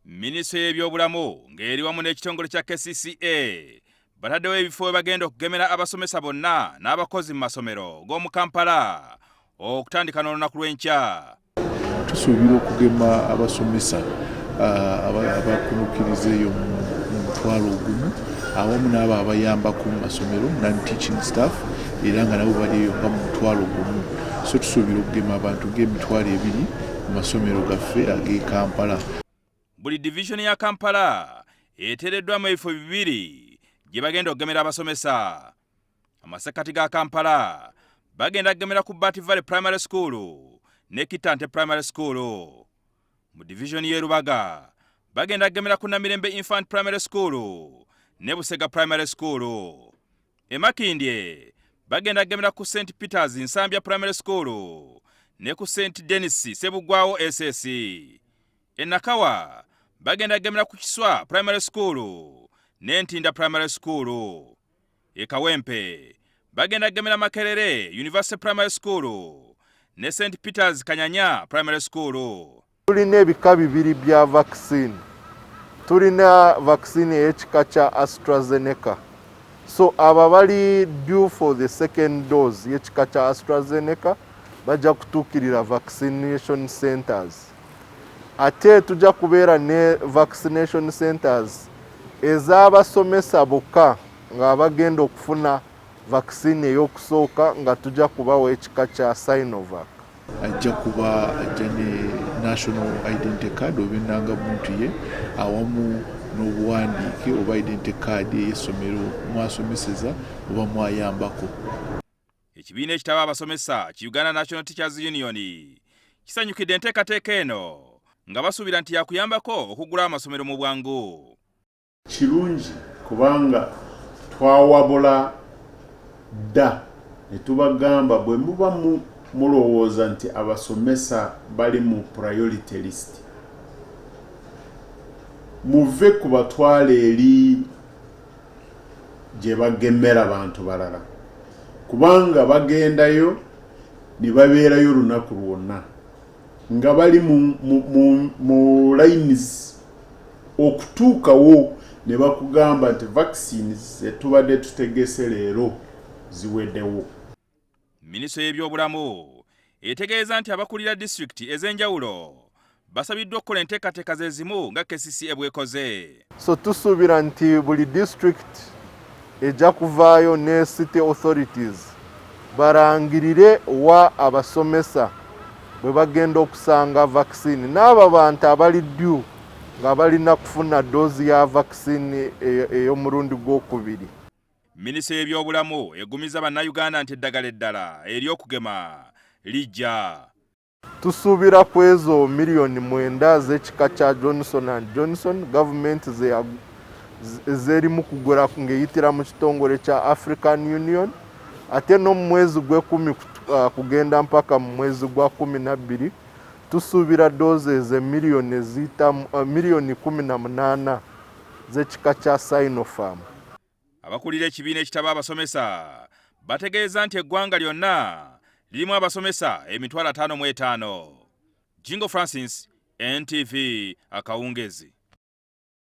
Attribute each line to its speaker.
Speaker 1: Minisitule y'ebyobulamu ng'eri wamu n'ekitongole kya KCCA bataddewo ebifo we bagenda okugemera abasomesa bonna n'abakozi mu masomero g'omu Kampala okutandika n'olunaku lw'enkya.
Speaker 2: Tusuubira okugema abasomesa abakunukiriza eyo mu mutwalo ogumu awamu n'abo abayambako mu masomero non-teaching staff era nga nabo bali eyo nga mu mutwalo ogumu. So tusuubira okugema abantu ng'emitwalo ebiri mu masomero gaffe ag'e Kampala.
Speaker 1: Buli division ya Kampala eteereddwamu ebifo bibiri gye bagenda okugemera abasomesa. Amasekati ga Kampala bagenda kugemera ku Bati Valley Primary School ne Kitante Primary School. Mu division y'e Rubaga bagenda kugemera ku Namirembe Infant Primary School ne Busega Primary School. E Makindye bagenda kugemera ku St. Peter's Nsambya Primary School ne ku St. Denis Sebugwawo SS. E Nakawa bagenda kugemera ku Kiswa Primary School ne Ntinda Primary School. E Kawempe bagenda kugemera Makerere University Primary School ne St. Peter's Kanyanya Primary School.
Speaker 3: Tulina ebika bibiri bya vaccine. Tulina vaccine y'ekika kya AstraZeneca. So aba bali due for the second dose y'ekika kya AstraZeneca bajja kutuukirira vaccination centers. Ate tujja kubeera ne vaccination centers ez'abasomesa bokka nga bagenda okufuna vaccine ey'okusooka nga tujja kubawa ekika kya Sinovac.
Speaker 2: Ajja kuba ajja ne national identity card oba endangamuntu ye awamu n'obuwandiike oba identity card ey'essomero mwasomeseza oba mwayambako.
Speaker 1: Ekibiina ekitaba abasomesa ki Uganda National Teachers Union kisanyukidde enteekateeka eno nga basuubira nti yakuyambako okugula amasomero mu bwangu.
Speaker 4: Kirungi kubanga twawabula dda ne tubagamba bwe muba mulowooza nti abasomesa bali mu priority list muve ku batwala eri gye bagemera abantu balala kubanga bagendayo ne babeerayo olunaku lwonna nga bali mu lines okutuukawo ne bakugamba nti vaccines zetubadde tutegese leero ziweddewo.
Speaker 1: Minisitule y'ebyobulamu etegeeza nti abakulira disitulikiti ez'enjawulo basabiddwa okukola enteekateeka ze zimu nga KCCA bw'ekoze.
Speaker 3: So tusuubira nti buli district ejja kuvaayo ne city authorities barangirire wa abasomesa bwe bagenda okusanga vaccine n'abo bantu abali due nga balina kufuna doozi ya vaccine ey'omulundi gw'okubiri.
Speaker 1: Minisitule y'ebyobulamu egumiza bannayuganda nti eddagala eddala ery'okugema lijja.
Speaker 3: Tusuubira ku ezo miliyoni 9 z'ekika kya Johnson & Johnson gavumenti z'erimu kugula ng'eyitira mu kitongole kya African Union ate n'omu mwezi gw'ekumi kugenda mpaka mu mwezi gwa 12 tusuubira doozi ez'emiliyoni 18 z'ekika kya Sinopharm.
Speaker 1: Abakulira ekibiina ekitaba abasomesa bategeeza nti eggwanga lyonna lirimu abasomesa emitwalo 55. Jingo Francis, NTV Akawungezi.